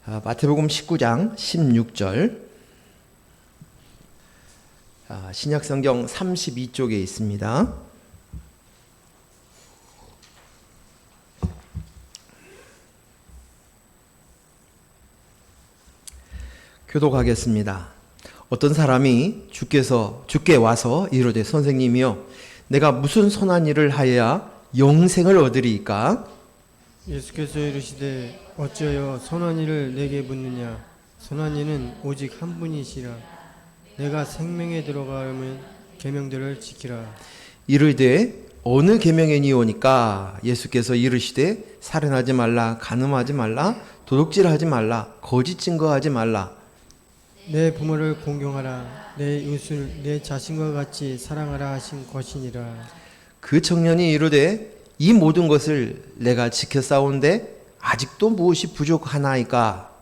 마태복음 19장 16절, 신약성경 32쪽에 있습니다. 교독하겠습니다. 어떤 사람이 주께 와서 이르되 선생님이여 내가 무슨 선한 일을 하여야 영생을 얻으리이까? 예수께서 이르시되 어찌하여 선한 일을 내게 묻느냐? 선한 이는 오직 한 분이시라. 내가 생명에 들어가려면 계명들을 지키라. 이르되 어느 계명이니오니까? 예수께서 이르시되 살인하지 말라, 간음하지 말라, 도둑질하지 말라, 거짓 증거하지 말라. 내 부모를 공경하라. 내 이웃을 내 자신과 같이 사랑하라 하신 것이니라. 그 청년이 이르되 이 모든 것을 내가 지켰사온데 아직도 무엇이 부족하나이까?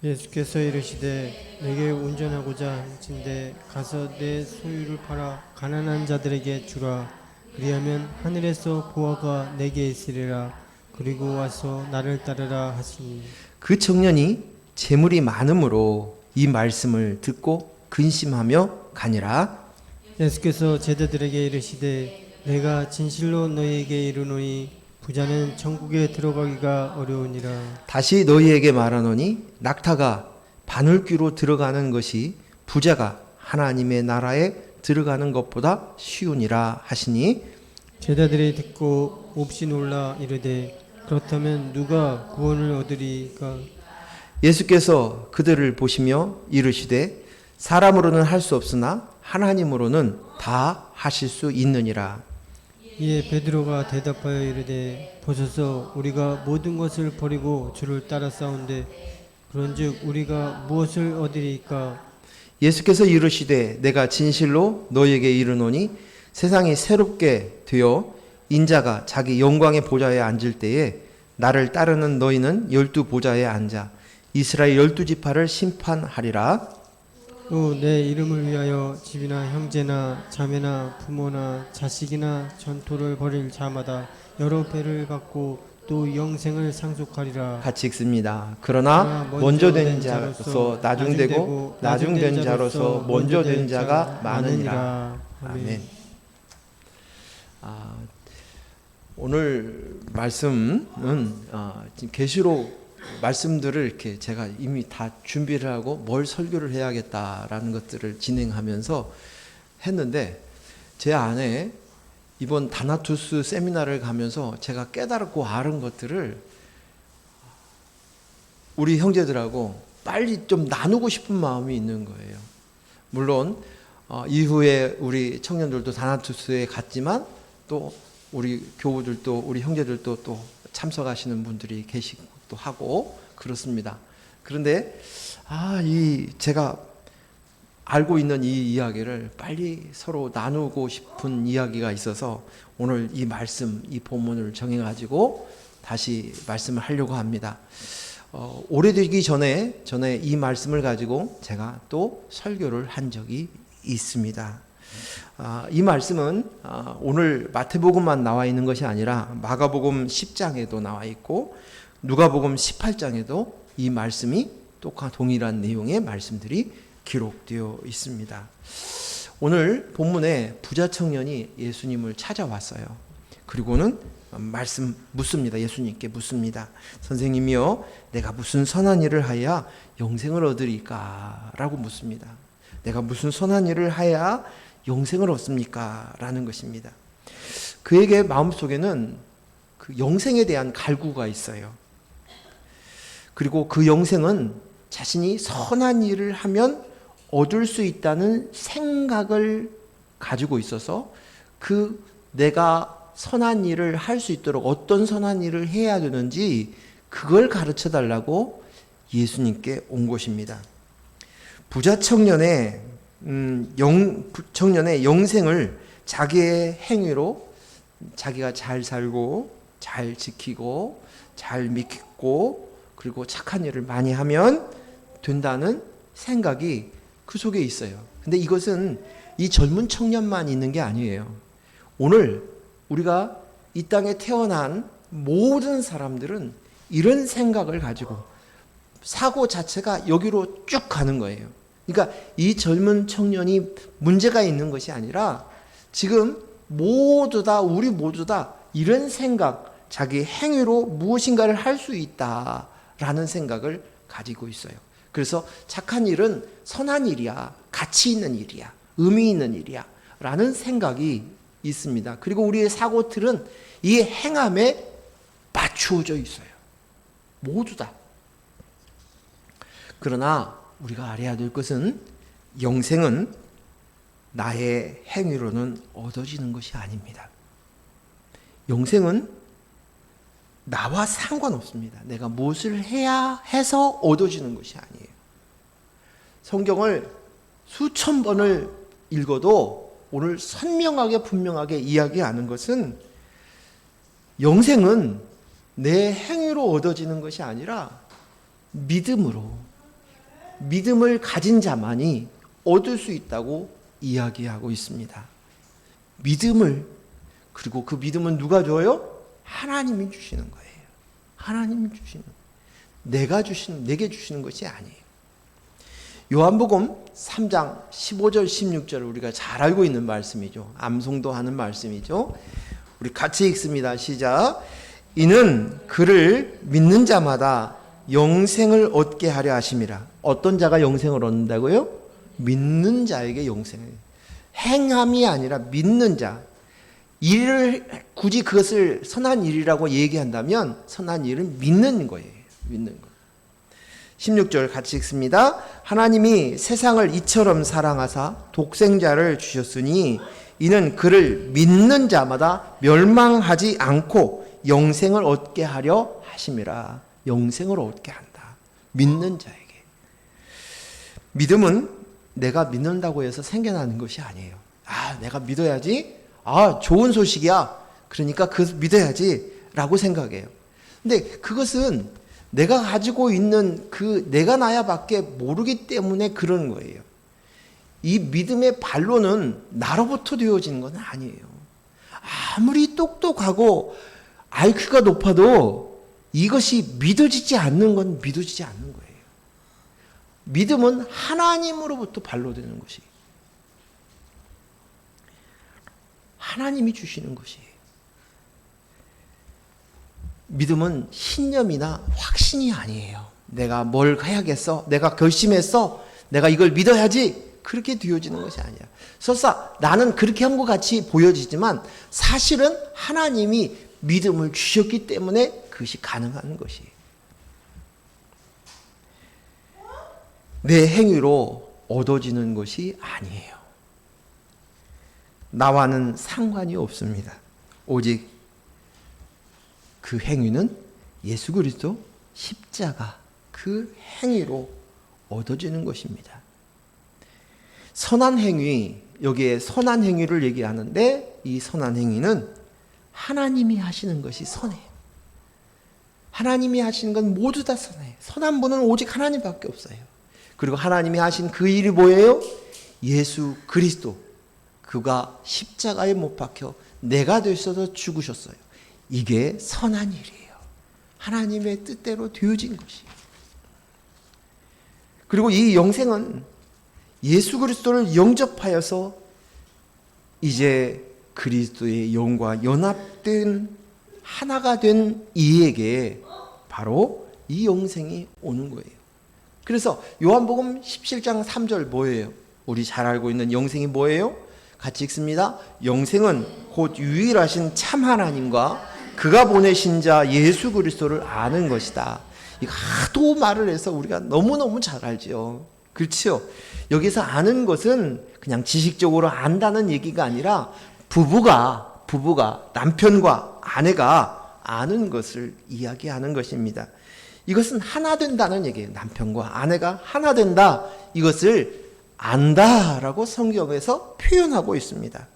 예수께서 이르시되 내게 운전하고자 하신데 가서 내 소유를 팔아 가난한 자들에게 주라. 그리하면 하늘에서 보화가 내게 있으리라. 그리고 와서 나를 따르라 하시니. 그 청년이 재물이 많음으로 이 말씀을 듣고 근심하며 가니라. 예수께서 제자들에게 이르시되 내가 진실로 너희에게 이르노니 부자는 천국에 들어가기가 어려우니라. 다시 너희에게 말하노니 낙타가 바늘귀로 들어가는 것이 부자가 하나님의 나라에 들어가는 것보다 쉬우니라 하시니. 제자들이 듣고 몹시 놀라 이르되 그렇다면 누가 구원을 얻으리까? 예수께서 그들을 보시며 이르시되 사람으로는 할 수 없으나 하나님으로는 다 하실 수 있느니라. 이에 베드로가 대답하여 이르되 보소서 우리가 모든 것을 버리고 주를 따라 싸운데 그런즉 우리가 무엇을 얻으리까? 예수께서 이르시되 내가 진실로 너희에게 이르노니 세상이 새롭게 되어 인자가 자기 영광의 보좌에 앉을 때에 나를 따르는 너희는 12보좌에 앉아 이스라엘 12지파를 심판하리라. 또 내 이름을 위하여 집이나 형제나 자매나 부모나 자식이나 전토를 벌일 자마다 여러 배를 받고 또 영생을 상속하리라. 같이 읽습니다. 그러나 먼저 된 자로서 나중되고 나중된 자로서 먼저 된 자가 많으니라. 아멘. 오늘 말씀은 지금 계시록 말씀들을 이렇게 제가 이미 다 준비를 하고 뭘 설교를 해야겠다라는 것들을 진행하면서 했는데 제 안에 이번 다나투스 세미나를 가면서 제가 깨달았고 알은 것들을 우리 형제들하고 빨리 좀 나누고 싶은 마음이 있는 거예요. 물론 이후에 우리 청년들도 다나투스에 갔지만 또 우리 교우들도 우리 형제들도 또 참석하시는 분들이 계시고 또 하고 그렇습니다. 그런데 제가 알고 있는 이 이야기를 빨리 서로 나누고 싶은 이야기가 있어서 오늘 이 말씀, 이 본문을 정해가지고 다시 말씀을 하려고 합니다. 오래되기 전에 이 말씀을 가지고 제가 또 설교를 한 적이 있습니다. 이 말씀은 오늘 마태복음만 나와 있는 것이 아니라 마가복음 10장에도 나와 있고 누가복음 18장에도 이 말씀이 똑같은 동일한 내용의 말씀들이 기록되어 있습니다. 오늘 본문에 부자 청년이 예수님을 찾아왔어요. 그리고는 말씀 묻습니다. 예수님께 묻습니다. 선생님이요, 내가 무슨 선한 일을 하여야 영생을 얻으리까? 라고 묻습니다. 내가 무슨 선한 일을 하여야 영생을 얻습니까? 라는 것입니다. 그에게 마음속에는 그 영생에 대한 갈구가 있어요. 그리고 그 영생은 자신이 선한 일을 하면 얻을 수 있다는 생각을 가지고 있어서 그 내가 선한 일을 할 수 있도록 어떤 선한 일을 해야 되는지 그걸 가르쳐 달라고 예수님께 온 것입니다. 부자 청년의 영생을 자기의 행위로 자기가 잘 살고 잘 지키고 잘 믿고 그리고 착한 일을 많이 하면 된다는 생각이 그 속에 있어요. 근데 이것은 이 젊은 청년만 있는 게 아니에요. 오늘 우리가 이 땅에 태어난 모든 사람들은 이런 생각을 가지고 사고 자체가 여기로 쭉 가는 거예요. 그러니까 이 젊은 청년이 문제가 있는 것이 아니라 지금 우리 모두 다 이런 생각, 자기 행위로 무엇인가를 할 수 있다라는 생각을 가지고 있어요. 그래서 착한 일은 선한 일이야, 가치 있는 일이야, 의미 있는 일이야 라는 생각이 있습니다. 그리고 우리의 사고틀은 이 행함에 맞추어져 있어요. 모두 다. 그러나 우리가 알아야 될 것은 영생은 나의 행위로는 얻어지는 것이 아닙니다. 영생은 나와 상관없습니다. 내가 무엇을 해야 해서 얻어지는 것이 아니에요. 성경을 수천 번을 읽어도 오늘 선명하게 분명하게 이야기하는 것은 영생은 내 행위로 얻어지는 것이 아니라 믿음을 가진 자만이 얻을 수 있다고 이야기하고 있습니다. 그리고 그 믿음은 누가 줘요? 하나님이 주시는 거예요. 하나님이 주시는 거예요. 내게 주시는 것이 아니에요. 요한복음 3장 15절 16절을 우리가 잘 알고 있는 말씀이죠. 암송도 하는 말씀이죠. 우리 같이 읽습니다. 시작. 이는 그를 믿는 자마다 영생을 얻게 하려 하심이라. 어떤 자가 영생을 얻는다고요? 믿는 자에게 영생을. 행함이 아니라 믿는 자. 일을 굳이 그것을 선한 일이라고 얘기한다면 선한 일은 믿는 거예요. 믿는 거. 16절 같이 읽습니다. 하나님이 세상을 이처럼 사랑하사 독생자를 주셨으니 이는 그를 믿는 자마다 멸망하지 않고 영생을 얻게 하려 하심이라. 영생을 얻게 한다. 믿는 자에게. 믿음은 내가 믿는다고 해서 생겨나는 것이 아니에요. 내가 믿어야지. 좋은 소식이야. 그러니까 그것을 믿어야지 라고 생각해요. 근데 그것은 내가 가지고 있는 내가 나야 밖에 모르기 때문에 그런 거예요. 이 믿음의 반론은 나로부터 되어지는 건 아니에요. 아무리 똑똑하고 IQ가 높아도 이것이 믿어지지 않는 건 믿어지지 않는 거예요. 믿음은 하나님으로부터 반로되는 것이. 하나님이 주시는 것이에요. 믿음은 신념이나 확신이 아니에요. 내가 뭘 해야겠어? 내가 결심했어? 내가 이걸 믿어야지? 그렇게 되어지는 것이 아니야. 설사 나는 그렇게 한 것 같이 보여지지만 사실은 하나님이 믿음을 주셨기 때문에 그것이 가능한 것이에요. 내 행위로 얻어지는 것이 아니에요. 나와는 상관이 없습니다. 오직 그 행위는 예수 그리스도 십자가 그 행위로 얻어지는 것입니다. 선한 행위, 여기에 선한 행위를 얘기하는데 이 선한 행위는 하나님이 하시는 것이 선해요. 하나님이 하시는 건 모두 다 선해요. 선한 분은 오직 하나님밖에 없어요. 그리고 하나님이 하신 그 일이 뭐예요? 예수 그리스도. 그가 십자가에 못 박혀 내가 되셔서 죽으셨어요. 이게 선한 일이에요. 하나님의 뜻대로 되어진 것이에요. 그리고 이 영생은 예수 그리스도를 영접하여서 이제 그리스도의 영과 연합된 하나가 된 이에게 바로 이 영생이 오는 거예요. 그래서 요한복음 17장 3절 뭐예요? 우리 잘 알고 있는 영생이 뭐예요? 같이 읽습니다. 영생은 곧 유일하신 참 하나님과 그가 보내신 자 예수 그리스도를 아는 것이다. 이거 하도 말을 해서 우리가 너무너무 잘 알죠. 그렇죠? 여기서 아는 것은 그냥 지식적으로 안다는 얘기가 아니라 부부가 남편과 아내가 아는 것을 이야기하는 것입니다. 이것은 하나 된다는 얘기예요. 남편과 아내가 하나 된다. 이것을 안다라고 성경에서 표현하고 있습니다.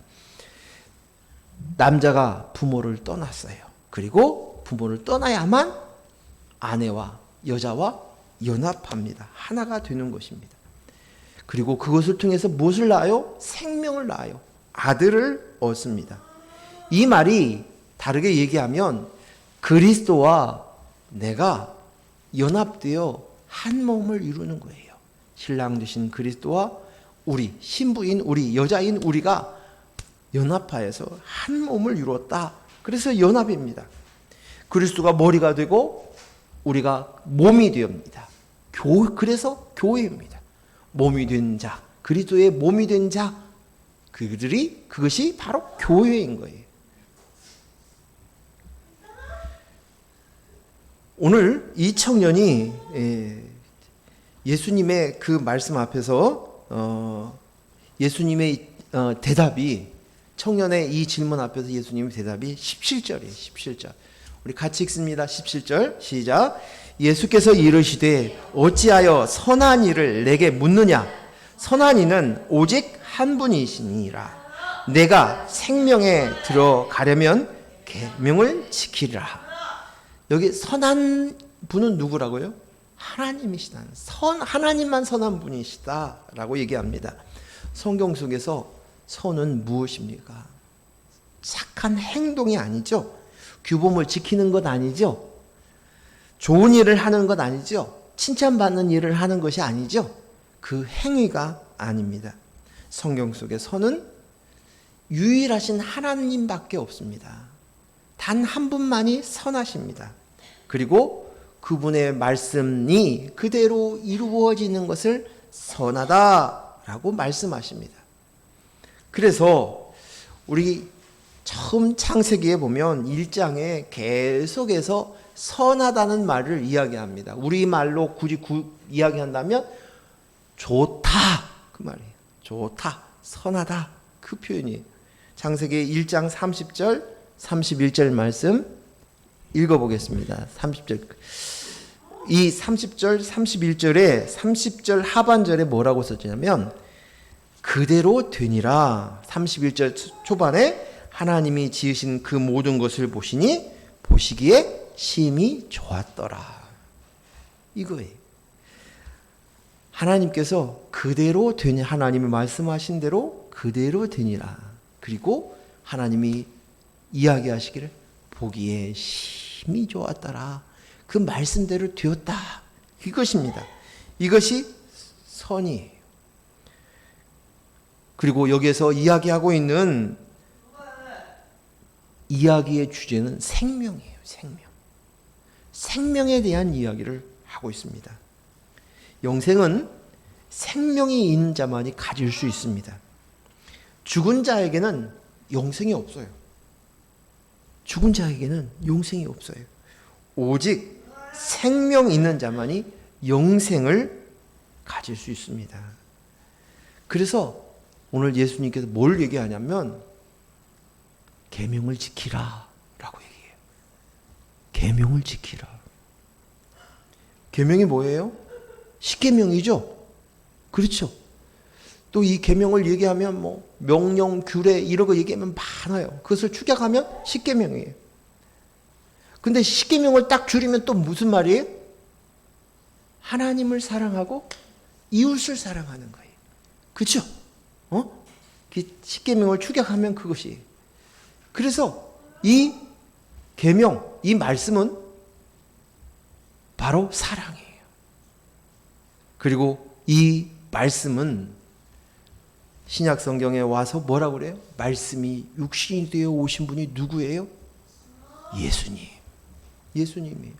남자가 부모를 떠났어요. 그리고 부모를 떠나야만 아내와 여자와 연합합니다. 하나가 되는 것입니다. 그리고 그것을 통해서 무엇을 낳아요? 생명을 낳아요. 아들을 얻습니다. 이 말이 다르게 얘기하면 그리스도와 내가 연합되어 한 몸을 이루는 거예요. 신랑 되신 그리스도와 우리 신부인 우리 여자인 우리가 연합하여서 한 몸을 이루었다. 그래서 연합입니다. 그리스도가 머리가 되고 우리가 몸이 되옵니다. 그래서 교회입니다. 몸이 된 자, 그리스도의 몸이 된 자, 그것이 바로 교회인 거예요. 오늘 이 청년이 예수님의 그 말씀 앞에서 예수님의 대답이, 청년의 이 질문 앞에서 예수님의 대답이 17절이에요. 17절. 우리 같이 읽습니다. 17절 시작. 예수께서 이르시되 어찌하여 선한 일을 내게 묻느냐? 선한 이는 오직 한 분이시니라. 내가 생명에 들어가려면 계명을 지키리라. 여기 선한 분은 누구라고요? 하나님이시다. 하나님만 선한 분이시다라고 얘기합니다. 성경 속에서 선은 무엇입니까? 착한 행동이 아니죠. 규범을 지키는 것 아니죠. 좋은 일을 하는 것 아니죠. 칭찬받는 일을 하는 것이 아니죠. 그 행위가 아닙니다. 성경 속의 선은 유일하신 하나님밖에 없습니다. 단 한 분만이 선하십니다. 그리고 그분의 말씀이 그대로 이루어지는 것을 선하다라고 말씀하십니다. 그래서 우리 처음 창세기에 보면 1장에 계속해서 선하다는 말을 이야기합니다. 우리말로 굳이 이야기한다면 좋다 그 말이에요. 좋다, 선하다 그 표현이에요. 창세기 1장 30절 31절 말씀 읽어보겠습니다. 30절. 이 30절 31절에 30절 하반절에 뭐라고 썼냐면 그대로 되니라. 31절 초반에 하나님이 지으신 그 모든 것을 보시기에 심히 좋았더라. 이거예요. 하나님께서 그대로 되니, 하나님이 말씀하신 대로 그대로 되니라. 그리고 하나님이 이야기하시기를 보기에 심히 좋았더라. 그 말씀대로 되었다. 이것입니다. 이것이 선이에요. 그리고 여기에서 이야기하고 있는 이야기의 주제는 생명이에요. 생명. 생명에 대한 이야기를 하고 있습니다. 영생은 생명이 있는 자만이 가질 수 있습니다. 죽은 자에게는 영생이 없어요. 죽은 자에게는 영생이 없어요. 오직 생명 있는 자만이 영생을 가질 수 있습니다. 그래서 오늘 예수님께서 뭘 얘기하냐면 계명을 지키라 라고 얘기해요. 계명을 지키라. 계명이 뭐예요? 십계명이죠. 그렇죠. 또 이 계명을 얘기하면 뭐 명령, 규례 이런 거 얘기하면 많아요. 그것을 축약하면 십계명이에요. 근데 십계명을 딱 줄이면 또 무슨 말이에요? 하나님을 사랑하고 이웃을 사랑하는 거예요. 그렇죠? 십계명을 축약하면 그것이. 그래서 이 계명, 이 말씀은 바로 사랑이에요. 그리고 이 말씀은 신약 성경에 와서 뭐라고 그래요? 말씀이 육신이 되어 오신 분이 누구예요? 예수님. 예수님이에요.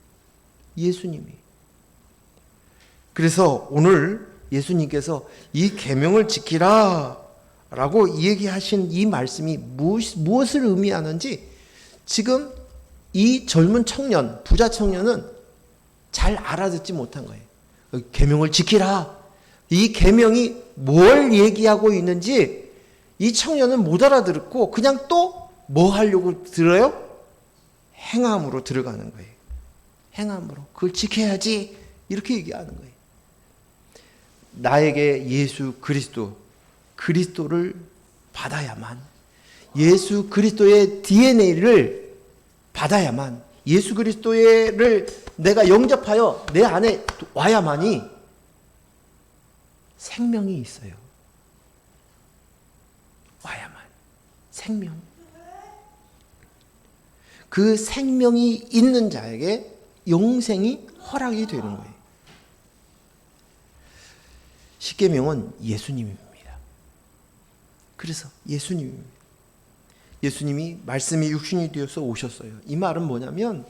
예수님이. 그래서 오늘 예수님께서 이 계명을 지키라 라고 얘기하신 이 말씀이 무엇을 의미하는지 지금 이 젊은 청년, 부자 청년은 잘 알아듣지 못한 거예요. 계명을 지키라. 이 계명이 뭘 얘기하고 있는지 이 청년은 못 알아듣고 그냥 또 뭐 하려고 들어요? 행함으로 들어가는 거예요. 행함으로. 그걸 지켜야지. 이렇게 얘기하는 거예요. 나에게 예수 그리스도를 받아야만, 예수 그리스도의 DNA를 받아야만, 예수 그리스도를 내가 영접하여 내 안에 와야만이 생명이 있어요. 와야만. 생명. 그 생명이 있는 자에게 영생이 허락이 되는 거예요. 십계명은 예수님입니다. 그래서 예수님입니다. 예수님이 말씀이 육신이 되어서 오셨어요. 이 말은 뭐냐면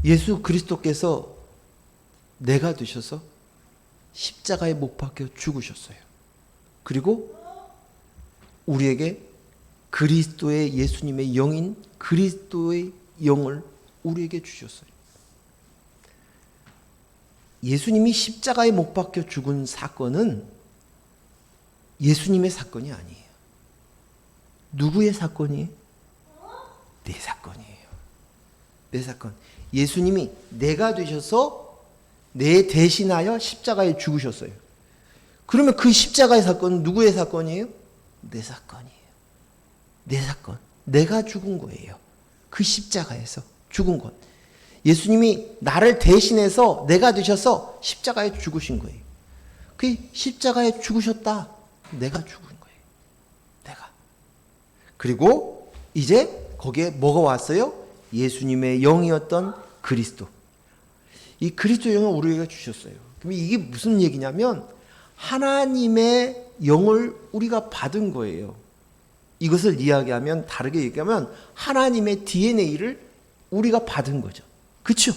예수 그리스도께서 내가 되셔서 십자가에 못 박혀 죽으셨어요. 그리고 우리에게 그리스도의 예수님의 영인 그리스도의 영을 우리에게 주셨어요. 예수님이 십자가에 못 박혀 죽은 사건은 예수님의 사건이 아니에요. 누구의 사건이에요? 내 사건이에요. 내 사건. 예수님이 내가 되셔서 내 대신하여 십자가에 죽으셨어요. 그러면 그 십자가의 사건은 누구의 사건이에요? 내 사건이에요. 내 사건. 내가 죽은 거예요. 그 십자가에서 죽은 것. 예수님이 나를 대신해서 내가 되셔서 십자가에 죽으신 거예요. 그 십자가에 죽으셨다. 내가 죽은 거예요. 내가. 그리고 이제 거기에 뭐가 왔어요? 예수님의 영이었던 그리스도. 이 그리스도 영을 우리에게 주셨어요. 그럼 이게 무슨 얘기냐면 하나님의 영을 우리가 받은 거예요. 이것을 이야기하면 다르게 얘기하면 하나님의 DNA를 우리가 받은 거죠. 그렇죠?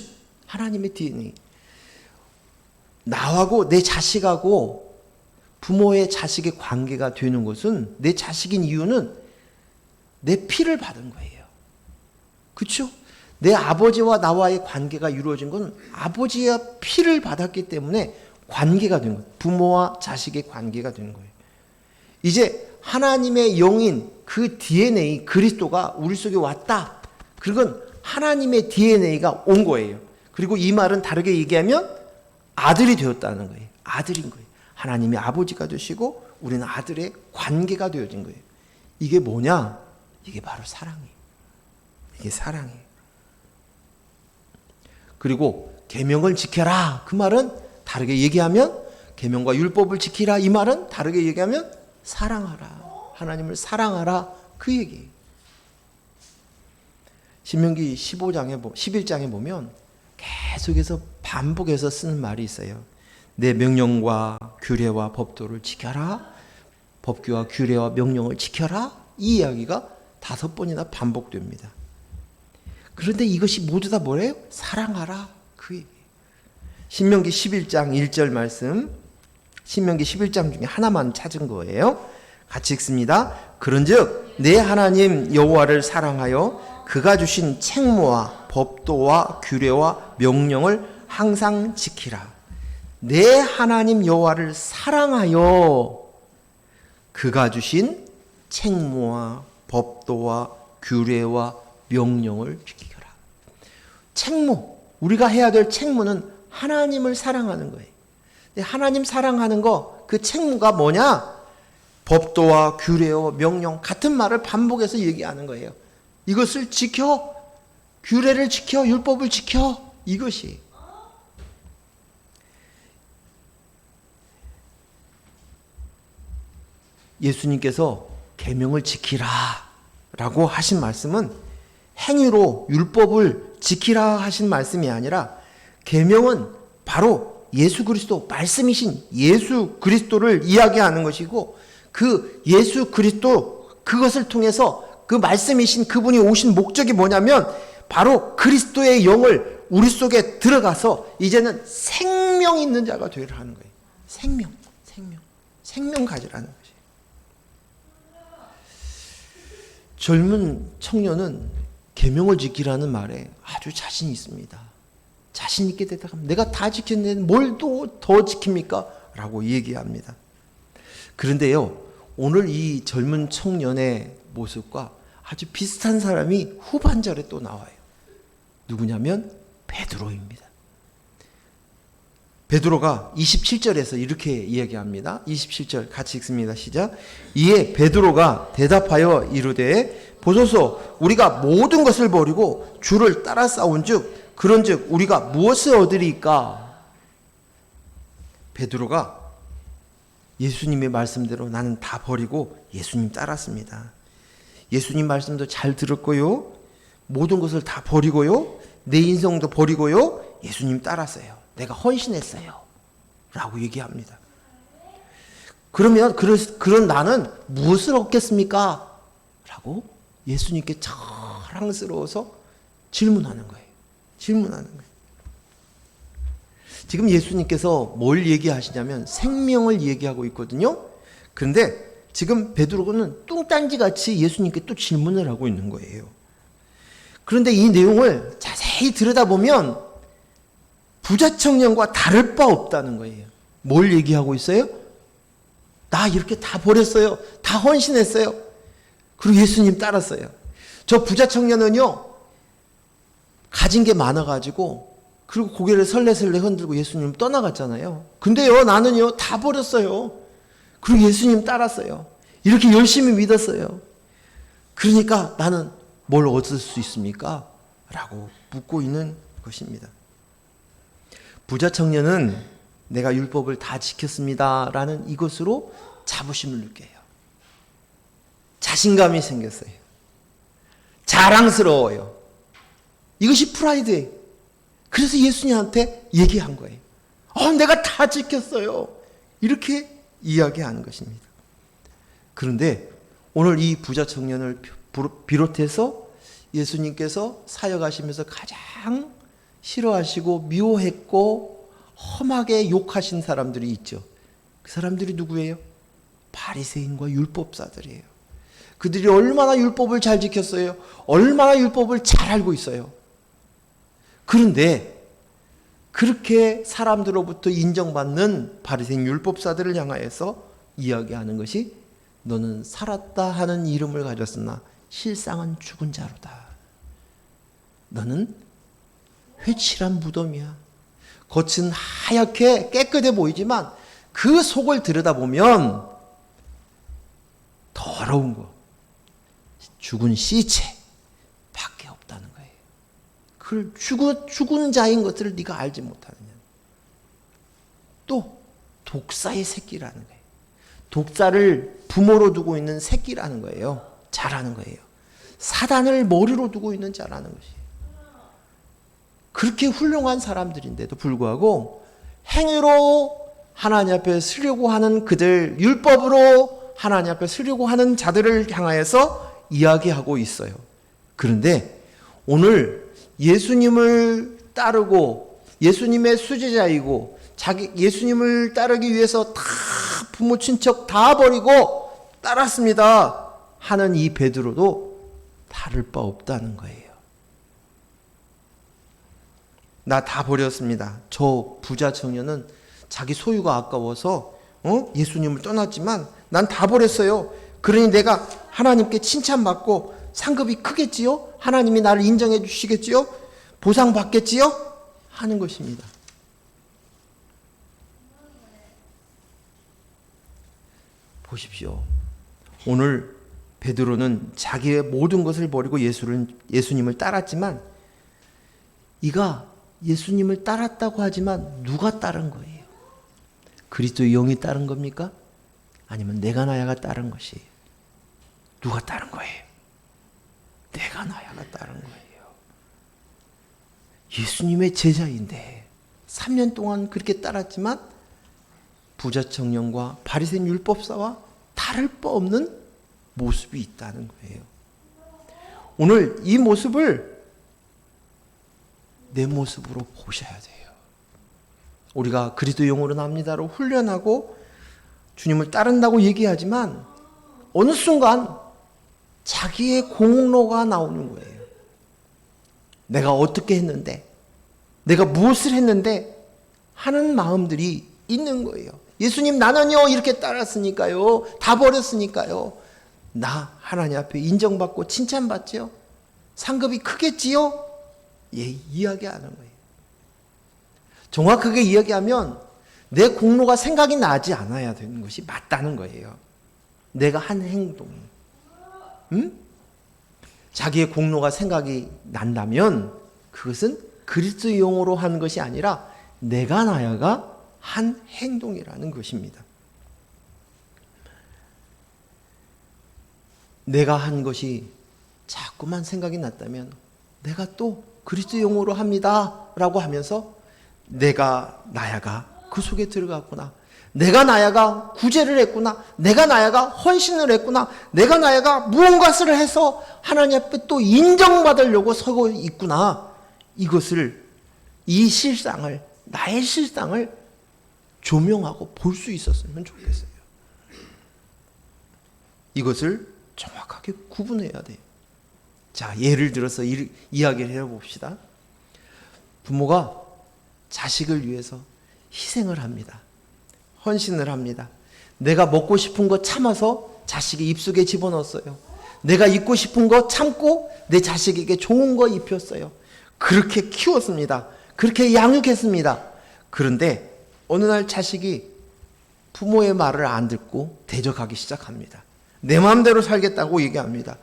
하나님의 DNA. 나하고 내 자식하고 부모의 자식의 관계가 되는 것은 내 자식인 이유는 내 피를 받은 거예요. 그렇죠? 내 아버지와 나와의 관계가 이루어진 건 아버지의 피를 받았기 때문에 관계가 된 거예요. 부모와 자식의 관계가 되는 거예요. 이제 하나님의 영인 그 DNA 그리스도가 우리 속에 왔다. 그건 하나님의 DNA가 온 거예요. 그리고 이 말은 다르게 얘기하면 아들이 되었다는 거예요. 아들인 거예요. 하나님이 아버지가 되시고 우리는 아들의 관계가 되어진 거예요. 이게 뭐냐? 이게 바로 사랑이에요. 이게 사랑이에요. 그리고 계명을 지켜라. 그 말은 다르게 얘기하면 계명과 율법을 지키라. 이 말은 다르게 얘기하면 사랑하라. 하나님을 사랑하라. 그 얘기예요. 신명기 11장에 보면 계속해서 반복해서 쓰는 말이 있어요. 내 명령과 규례와 법도를 지켜라. 법규와 규례와 명령을 지켜라. 이 이야기가 5번이나 반복됩니다. 그런데 이것이 모두 다 뭐래요? 사랑하라. 그 얘기. 신명기 11장 1절 말씀. 신명기 11장 중에 하나만 찾은 거예요. 같이 읽습니다. 그런즉 내 하나님 여호와를 사랑하여 그가 주신 책무와 법도와 규례와 명령을 항상 지키라. 내 하나님 여호와를 사랑하여 그가 주신 책무와 법도와 규례와 명령을 지키라. 책무, 우리가 해야 될 책무는 하나님을 사랑하는 거예요. 하나님 사랑하는 거, 그 책무가 뭐냐? 법도와 규례와 명령, 같은 말을 반복해서 얘기하는 거예요. 이것을 지켜, 규례를 지켜, 율법을 지켜, 이것이. 예수님께서 계명을 지키라 라고 하신 말씀은 행위로 율법을 지키라 하신 말씀이 아니라 계명은 바로 예수 그리스도, 말씀이신 예수 그리스도를 이야기하는 것이고 그 예수 그리스도, 그것을 통해서 그 말씀이신 그분이 오신 목적이 뭐냐면 바로 그리스도의 영을 우리 속에 들어가서 이제는 생명 있는 자가 되라 하는 거예요. 생명 가지라는 것이. 젊은 청년은 계명을 지키라는 말에 아주 자신이 있습니다. 자신 있게 대답하면 내가 다 지켰는데 뭘 또 더 지킵니까? 라고 얘기합니다. 그런데요, 오늘 이 젊은 청년의 모습과 아주 비슷한 사람이 후반절에 또 나와요. 누구냐면 베드로입니다. 베드로가 27절에서 이렇게 이야기합니다. 27절 같이 읽습니다. 시작. 이에 베드로가 대답하여 이르되 보소서 우리가 모든 것을 버리고 주를 따라 싸운즉 그런즉 우리가 무엇을 얻으리까? 베드로가 예수님의 말씀대로 나는 다 버리고 예수님 따랐습니다. 예수님 말씀도 잘 들었고요. 모든 것을 다 버리고요. 내 인생도 버리고요. 예수님 따랐어요. 내가 헌신했어요. 라고 얘기합니다. 그러면 그런 나는 무엇을 얻겠습니까? 라고 예수님께 자랑스러워서 질문하는 거예요. 지금 예수님께서 뭘 얘기하시냐면 생명을 얘기하고 있거든요. 그런데 지금 베드로는 뚱딴지같이 예수님께 또 질문을 하고 있는 거예요. 그런데 이 내용을 자세히 들여다보면 부자 청년과 다를 바 없다는 거예요. 뭘 얘기하고 있어요? 나 이렇게 다 버렸어요. 다 헌신했어요. 그리고 예수님 따랐어요. 저 부자 청년은요, 가진 게 많아가지고 그리고 고개를 설레설레 흔들고 예수님 떠나갔잖아요. 근데요, 나는요 다 버렸어요. 그리고 예수님 따랐어요. 이렇게 열심히 믿었어요. 그러니까 나는 뭘 얻을 수 있습니까? 라고 묻고 있는 것입니다. 부자 청년은 내가 율법을 다 지켰습니다 라는 이것으로 자부심을 느껴요. 자신감이 생겼어요. 자랑스러워요. 이것이 프라이드예요. 그래서 예수님한테 얘기한 거예요. 내가 다 지켰어요. 이렇게 이야기하는 것입니다. 그런데 오늘 이 부자 청년을 비롯해서 예수님께서 사역하시면서 가장 싫어하시고 미워했고 험하게 욕하신 사람들이 있죠. 그 사람들이 누구예요? 바리새인과 율법사들이에요. 그들이 얼마나 율법을 잘 지켰어요. 얼마나 율법을 잘 알고 있어요. 그런데 그렇게 사람들로부터 인정받는 바리새인 율법사들을 향하여서 이야기하는 것이 너는 살았다 하는 이름을 가졌으나 실상은 죽은 자로다. 너는 회칠한 무덤이야. 겉은 하얗게 깨끗해 보이지만 그 속을 들여다보면 더러운 거, 죽은 시체밖에 없다는 거예요. 그 죽은 자인 것들을 네가 알지 못하느냐. 또 독사의 새끼라는 거예요. 독사를 부모로 두고 있는 새끼라는 거예요. 자라는 거예요. 사단을 머리로 두고 있는 자라는 것이에요. 그렇게 훌륭한 사람들인데도 불구하고 행위로 하나님 앞에 서려고 하는 그들, 율법으로 하나님 앞에 서려고 하는 자들을 향하여서 이야기하고 있어요. 그런데 오늘 예수님을 따르고 예수님의 수제자이고 예수님을 따르기 위해서 다 부모 친척 다 버리고 따랐습니다 하는 이 베드로도 다를 바 없다는 거예요. 나 다 버렸습니다. 저 부자 청년은 자기 소유가 아까워서 예수님을 떠났지만 난 다 버렸어요. 그러니 내가 하나님께 칭찬받고 상급이 크겠지요? 하나님이 나를 인정해 주시겠지요? 보상받겠지요? 하는 것입니다. 보십시오. 오늘 베드로는 자기의 모든 것을 버리고 예수님을 따랐지만 이가 예수님을 따랐다고 하지만 누가 따른 거예요? 그리스도의 영이 따른 겁니까? 아니면 내가 나야가 따른 것이에요? 누가 따른 거예요? 내가 나야가 따른 거예요. 예수님의 제자인데 3년 동안 그렇게 따랐지만 부자 청년과 바리새인 율법사와 다를 바 없는 모습이 있다는 거예요. 오늘 이 모습을 내 모습으로 보셔야 돼요. 우리가 그리스도 영으로 납니다로 훈련하고 주님을 따른다고 얘기하지만 어느 순간 자기의 공로가 나오는 거예요. 내가 어떻게 했는데, 내가 무엇을 했는데 하는 마음들이 있는 거예요. 예수님 나는요 이렇게 따랐으니까요, 다 버렸으니까요, 나 하나님 앞에 인정받고 칭찬받지요, 상급이 크겠지요. 이야기하는 거예요. 정확하게 이야기하면 내 공로가 생각이 나지 않아야 되는 것이 맞다는 거예요. 내가 한 행동이. 자기의 공로가 생각이 난다면 그것은 그리스도의 영으로 한 것이 아니라 내가 나야가 한 행동이라는 것입니다. 내가 한 것이 자꾸만 생각이 났다면 내가 또 그리스도 영으로 합니다 라고 하면서 내가 나야가 그 속에 들어갔구나. 내가 나야가 구제를 했구나. 내가 나야가 헌신을 했구나. 내가 나야가 무언가를 해서 하나님 앞에 또 인정받으려고 서고 있구나. 이것을, 이 실상을, 나의 실상을 조명하고 볼 수 있었으면 좋겠어요. 이것을 정확하게 구분해야 돼요. 자, 예를 들어서 이야기를 해봅시다. 부모가 자식을 위해서 희생을 합니다. 헌신을 합니다. 내가 먹고 싶은 거 참아서 자식이 입속에 집어넣었어요. 내가 입고 싶은 거 참고 내 자식에게 좋은 거 입혔어요. 그렇게 키웠습니다. 그렇게 양육했습니다. 그런데 어느 날 자식이 부모의 말을 안 듣고 대적하기 시작합니다. 내 마음대로 살겠다고 얘기합니다.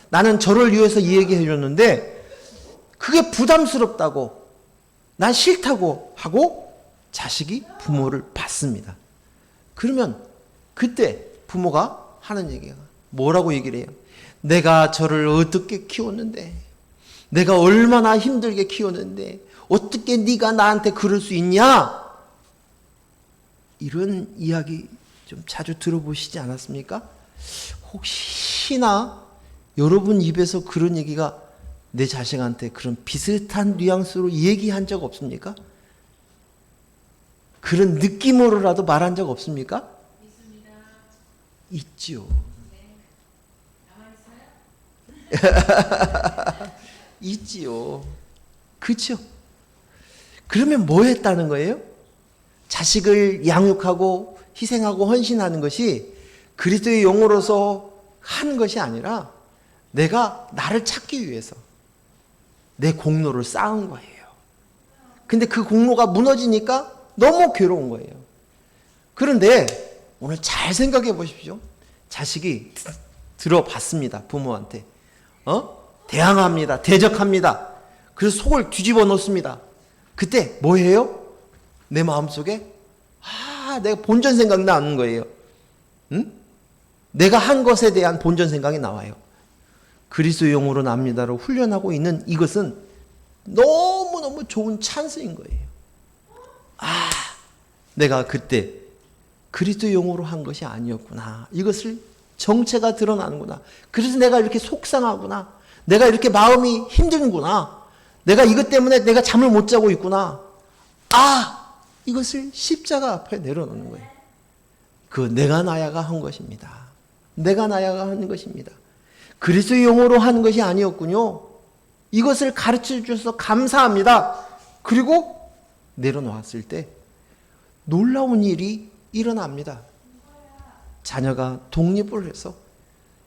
나는 저를 위해서 이 얘기해 줬는데 그게 부담스럽다고, 난 싫다고 하고 자식이 부모를 받습니다. 그러면 그때 부모가 하는 얘기가 뭐라고 얘기를 해요? 내가 저를 어떻게 키웠는데, 내가 얼마나 힘들게 키웠는데 어떻게 네가 나한테 그럴 수 있냐? 이런 이야기 좀 자주 들어보시지 않았습니까? 혹시나 여러분 입에서 그런 얘기가 내 자식한테 그런 비슷한 뉘앙스로 얘기한 적 없습니까? 그런 느낌으로라도 말한 적 없습니까? 있습니다. 있지요. 네. 있지요. 그렇죠? 그러면 뭐 했다는 거예요? 자식을 양육하고 희생하고 헌신하는 것이 그리스도의 영으로서 하는 것이 아니라 내가 나를 찾기 위해서 내 공로를 쌓은 거예요. 근데 그 공로가 무너지니까 너무 괴로운 거예요. 그런데 오늘 잘 생각해 보십시오. 자식이 들어봤습니다. 부모한테. 대항합니다. 대적합니다. 그래서 속을 뒤집어 놓습니다. 그때 뭐 해요? 내 마음속에 내가 본전 생각이 나는 거예요. 응? 내가 한 것에 대한 본전 생각이 나와요. 그리스도의 영으로 납니다로 훈련하고 있는 이것은 너무너무 좋은 찬스인 거예요. 내가 그때 그리스도의 영으로 한 것이 아니었구나. 이것을 정체가 드러나는구나. 그래서 내가 이렇게 속상하구나. 내가 이렇게 마음이 힘들구나. 내가 이것 때문에 내가 잠을 못 자고 있구나. 이것을 십자가 앞에 내려놓는 거예요. 그 내가 나야가 한 것입니다. 내가 나야가 하는 것입니다. 그리스도의 영으로 하는 것이 아니었군요. 이것을 가르쳐 주셔서 감사합니다. 그리고 내려놓았을 때 놀라운 일이 일어납니다. 자녀가 독립을 해서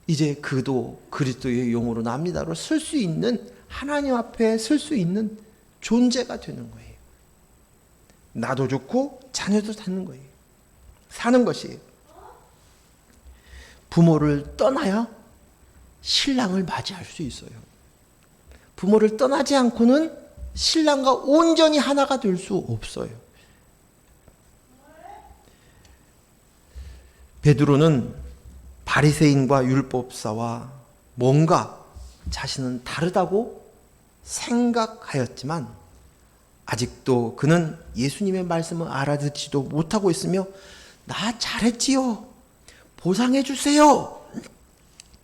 이제 그도 그리스도의 영으로 납니다로 설 수 있는, 하나님 앞에 설 수 있는 존재가 되는 거예요. 나도 좋고 자녀도 사는 거예요. 사는 것이에요. 부모를 떠나야 신랑을 맞이할 수 있어요. 부모를 떠나지 않고는 신랑과 온전히 하나가 될 수 없어요. 베드로는 바리새인과 율법사와 뭔가 자신은 다르다고 생각하였지만 아직도 그는 예수님의 말씀을 알아듣지도 못하고 있으며 나 잘했지요. 보상해 주세요.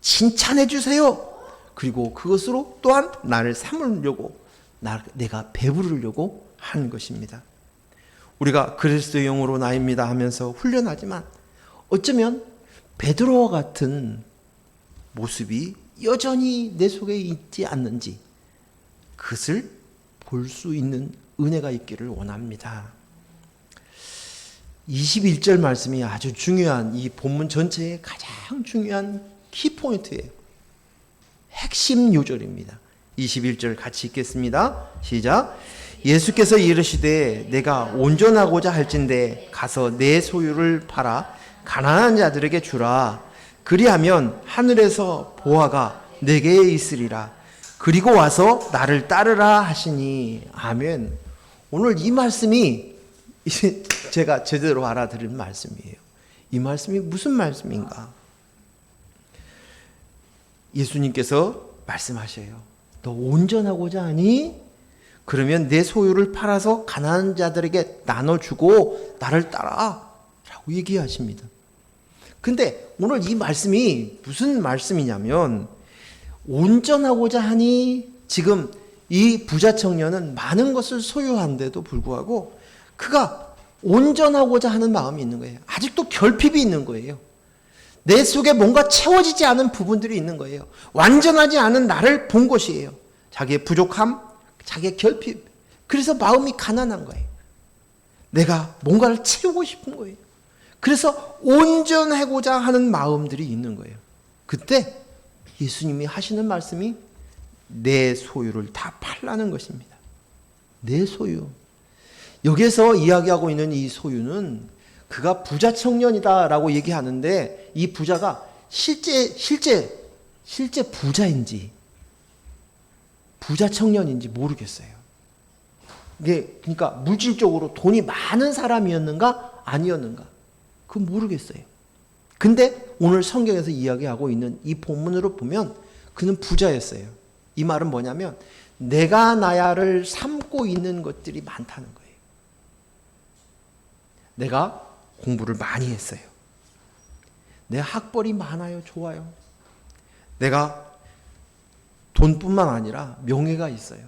칭찬해 주세요. 그리고 그것으로 또한 나를 삼으려고, 내가 배부르려고 하는 것입니다. 우리가 그리스도의 영으로 나입니다 하면서 훈련하지만 어쩌면 베드로와 같은 모습이 여전히 내 속에 있지 않는지 그것을 볼 수 있는 은혜가 있기를 원합니다. 21절 말씀이 아주 중요한, 이 본문 전체의 가장 중요한 키포인트예요. 핵심 요절입니다. 21절 같이 읽겠습니다. 시작. 예수께서 이르시되 내가 온전하고자 할진대 가서 내 소유를 팔아 가난한 자들에게 주라. 그리하면 하늘에서 보화가 내게 있으리라. 그리고 와서 나를 따르라 하시니. 아멘. 오늘 이 말씀이 제가 제대로 알아들은 말씀이에요. 이 말씀이 무슨 말씀인가? 예수님께서 말씀하셔요. 너 온전하고자 하니? 그러면 내 소유를 팔아서 가난한 자들에게 나눠주고 나를 따라 라고 얘기하십니다. 근데 오늘 이 말씀이 무슨 말씀이냐면, 온전하고자 하니 지금 이 부자 청년은 많은 것을 소유한데도 불구하고 그가 온전하고자 하는 마음이 있는 거예요. 아직도 결핍이 있는 거예요. 내 속에 뭔가 채워지지 않은 부분들이 있는 거예요. 완전하지 않은 나를 본 것이에요. 자기의 부족함, 자기의 결핍. 그래서 마음이 가난한 거예요. 내가 뭔가를 채우고 싶은 거예요. 그래서 온전하고자 하는 마음들이 있는 거예요. 그때 예수님이 하시는 말씀이 내 소유를 다 팔라는 것입니다. 내 소유. 여기에서 이야기하고 있는 이 소유는 그가 부자 청년이다라고 얘기하는데, 이 부자가 실제 부자인지 부자 청년인지 모르겠어요. 이게 그러니까 물질적으로 돈이 많은 사람이었는가 아니었는가 그건 모르겠어요. 근데 오늘 성경에서 이야기하고 있는 이 본문으로 보면 그는 부자였어요. 이 말은 뭐냐면 내가 나야를 삼고 있는 것들이 많다는 거예요. 내가 공부를 많이 했어요. 내 학벌이 많아요. 좋아요. 내가 돈뿐만 아니라 명예가 있어요.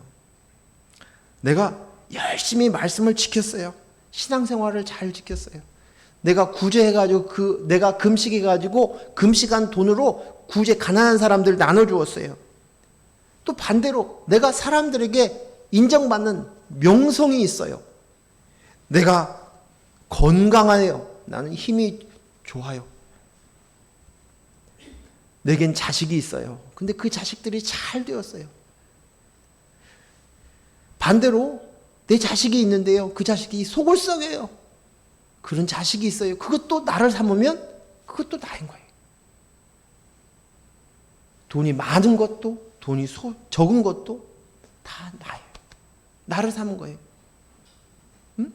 내가 열심히 말씀을 지켰어요. 신앙생활을 잘 지켰어요. 내가 구제해가지고 내가 금식해가지고 금식한 돈으로 구제 가난한 사람들 나눠주었어요. 또 반대로 내가 사람들에게 인정받는 명성이 있어요. 내가 건강해요. 나는 힘이 좋아요. 내겐 자식이 있어요. 근데 그 자식들이 잘 되었어요. 반대로 내 자식이 있는데요. 그 자식이 속을 썩여요. 그런 자식이 있어요. 그것도 나를 삼으면 그것도 나인 거예요. 돈이 많은 것도 돈이 적은 것도 다 나예요. 나를 삼은 거예요. 응?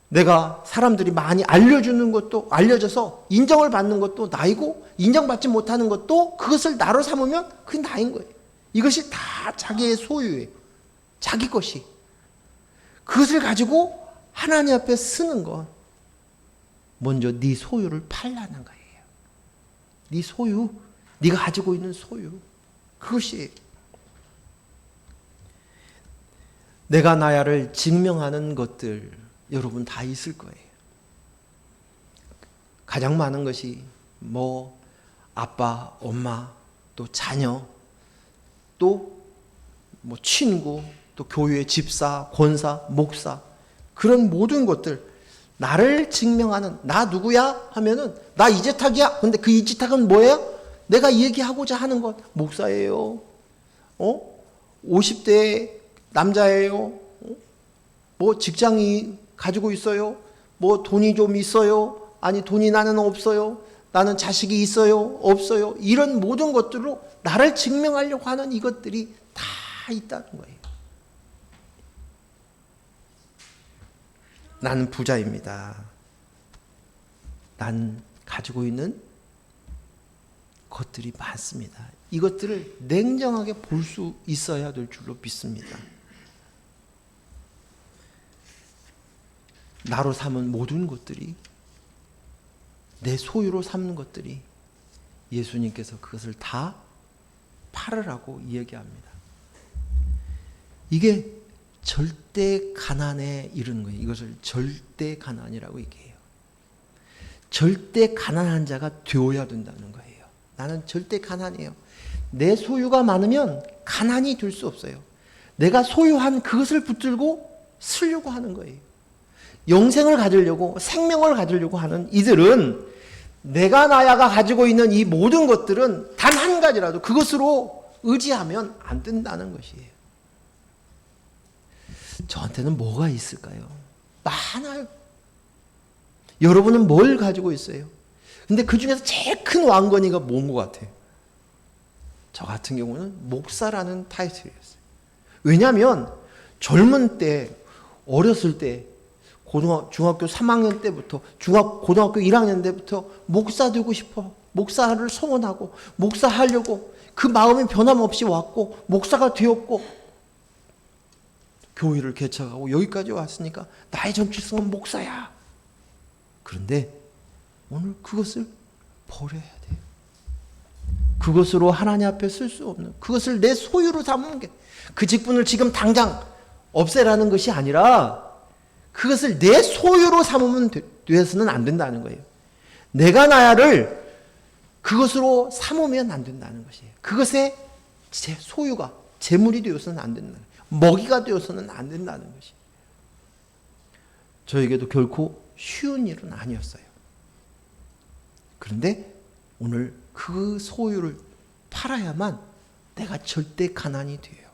내가 사람들이 많이 알려주는 것도, 알려져서 인정을 받는 것도 나이고, 인정받지 못하는 것도 그것을 나로 삼으면 그게 나인 거예요. 이것이 다 자기의 소유예요. 자기 것이. 그것을 가지고 하나님 앞에 쓰는 건 먼저 네 소유를 팔라는 거예요. 네 소유, 네가 가지고 있는 소유. 그것이 내가 나야를 증명하는 것들 여러분 다 있을 거예요. 가장 많은 것이 뭐 아빠, 엄마, 또 자녀, 또 뭐 친구, 또 교회 집사, 권사, 목사, 그런 모든 것들, 나를 증명하는, 나 누구야 하면은 나 이재탁이야. 근데 그 이재탁은 뭐예요? 내가 얘기하고자 하는 것, 목사예요. 50대 남자예요. 뭐 직장이 가지고 있어요. 뭐 돈이 좀 있어요. 아니 돈이 나는 없어요. 나는 자식이 있어요. 없어요. 이런 모든 것들로 나를 증명하려고 하는 이것들이 다 있다는 거예요. 나는 부자입니다. 난 가지고 있는 것들이 많습니다. 이것들을 냉정하게 볼 수 있어야 될 줄로 믿습니다. 나로 삼은 모든 것들이, 내 소유로 삼는 것들이 예수님께서 그것을 다 팔으라고 이야기합니다. 이게 절대 가난에 이르는 거예요. 이것을 절대 가난이라고 얘기해요. 절대 가난한 자가 되어야 된다는 거예요. 나는 절대 가난해요. 내 소유가 많으면 가난이 될 수 없어요. 내가 소유한 그것을 붙들고 쓰려고 하는 거예요. 영생을 가지려고, 생명을 가지려고 하는 이들은 내가 나야가 가지고 있는 이 모든 것들은 단 한 가지라도 그것으로 의지하면 안 된다는 것이에요. 저한테는 뭐가 있을까요? 많아요. 여러분은 뭘 가지고 있어요? 근데 그 중에서 제일 큰 왕건이가 뭔 것 같아요? 저 같은 경우는 목사라는 타이틀이었어요. 왜냐하면 젊은 때, 어렸을 때, 중학교 3학년 때부터, 고등학교 1학년 때부터 목사 되고 싶어. 목사를 소원하고, 목사하려고 그 마음이 변함없이 왔고, 목사가 되었고, 교회를 개척하고 여기까지 왔으니까 나의 정체성은 목사야. 그런데 오늘 그것을 버려야 돼요. 그것으로 하나님 앞에 쓸 수 없는, 그것을 내 소유로 삼는 게, 그 직분을 지금 당장 없애라는 것이 아니라 그것을 내 소유로 삼으면 되어서는 안 된다는 거예요. 내가 나야를 그것으로 삼으면 안 된다는 것이에요. 그것에 제 소유가 재물이 되어서는 안 된다는 거예요. 먹이가 되어서는 안 된다는 것이에요. 저에게도 결코 쉬운 일은 아니었어요. 그런데 오늘 그 소유를 팔아야만 내가 절대 가난이 돼요.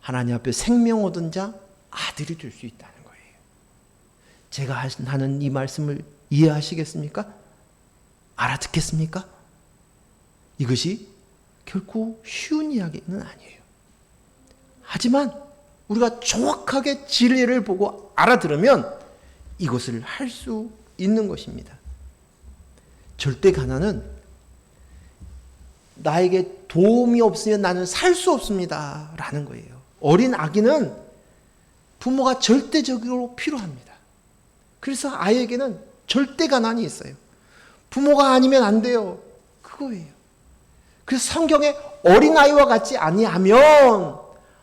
하나님 앞에 생명 얻은 자 아들이 될 수 있다는 거예요. 제가 하는 이 말씀을 이해하시겠습니까? 알아듣겠습니까? 이것이 결코 쉬운 이야기는 아니에요. 하지만 우리가 정확하게 진리를 보고 알아들으면 이것을 할 수 있는 것입니다. 절대 가난은 나에게 도움이 없으면 나는 살 수 없습니다 라는 거예요. 어린 아기는 부모가 절대적으로 필요합니다. 그래서 아이에게는 절대 가난이 있어요. 부모가 아니면 안 돼요. 그거예요. 그래서 성경에 어린아이와 같지 아니하면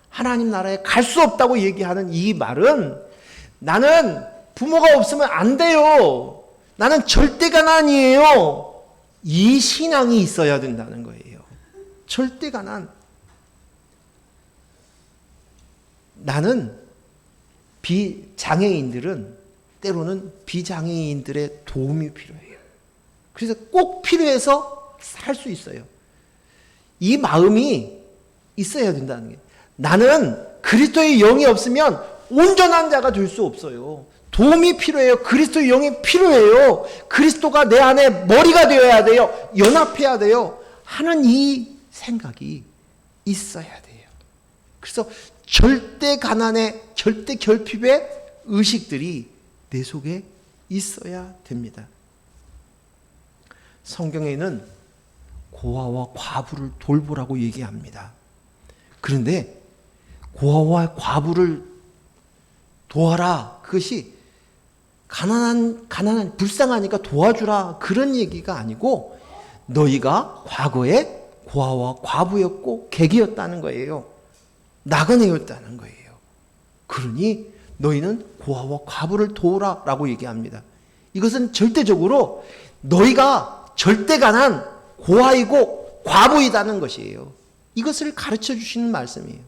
하나님 나라에 갈 수 없다고 얘기하는 이 말은 나는 부모가 없으면 안 돼요. 나는 절대 가난이에요. 이 신앙이 있어야 된다는 거예요. 절대 가난. 나는 비장애인들은 때로는 비장애인들의 도움이 필요해요. 그래서 꼭 필요해서 살 수 있어요. 이 마음이 있어야 된다는 게, 나는 그리스도의 영이 없으면 온전한 자가 될 수 없어요. 도움이 필요해요. 그리스도의 영이 필요해요. 그리스도가 내 안에 머리가 되어야 돼요. 연합해야 돼요. 하는 이 생각이 있어야 돼요. 그래서 절대 가난의, 절대 결핍의 의식들이 내 속에 있어야 됩니다. 성경에는 고아와 과부를 돌보라고 얘기합니다. 그런데 고아와 과부를 도와라, 그것이 가난한 불쌍하니까 도와주라, 그런 얘기가 아니고 너희가 과거에 고아와 과부였고 객이었다는 거예요. 나그네였다는 거예요. 그러니 너희는 고아와 과부를 도우라 라고 얘기합니다. 이것은 절대적으로 너희가 절대 가난 고아이고 과부이다는 것이에요. 이것을 가르쳐 주시는 말씀이에요.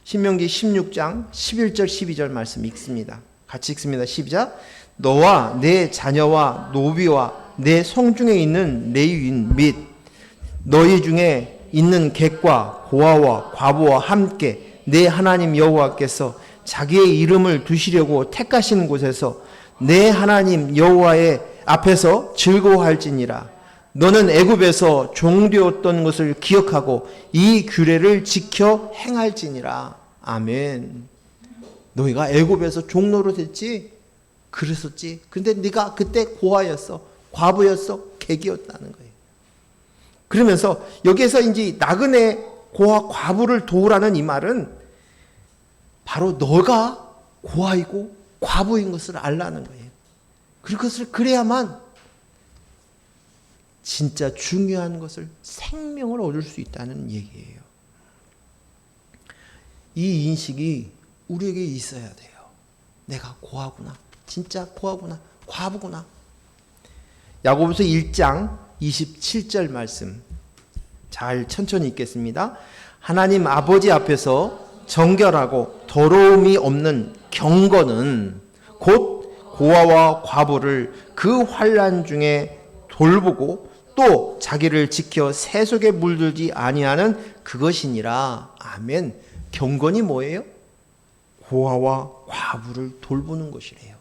신명기 16장 11절 12절 말씀 읽습니다. 같이 읽습니다. 시작. 너와 내 자녀와 노비와 내 성중에 있는 레위인 및 너희 중에 있는 객과 고아와 과부와 함께 내 하나님 여호와께서 자기의 이름을 두시려고 택하신 곳에서 내 하나님 여호와의 앞에서 즐거워할지니라. 너는 애굽에서 종되었던 것을 기억하고 이 규례를 지켜 행할지니라. 아멘. 너희가 애굽에서 종로로 됐지? 그랬었지. 근데 네가 그때 고아였어, 과부였어, 객이었다는 거예요. 그러면서 여기에서 이제 나그네 고아 과부를 도우라는 이 말은 바로 너가 고아이고 과부인 것을 알라는 거예요. 그것을 그래야만 진짜 중요한 것을, 생명을 얻을 수 있다는 얘기예요. 이 인식이 우리에게 있어야 돼요. 내가 고아구나, 진짜 고아구나, 과부구나. 야고보서 1장 27절 말씀 잘 천천히 읽겠습니다. 하나님 아버지 앞에서 정결하고 더러움이 없는 경건은 곧 고아와 과부를 그 환난 중에 돌보고 또 자기를 지켜 세속에 물들지 아니하는 그것이니라. 아멘. 경건이 뭐예요? 고아와 과부를 돌보는 것이래요.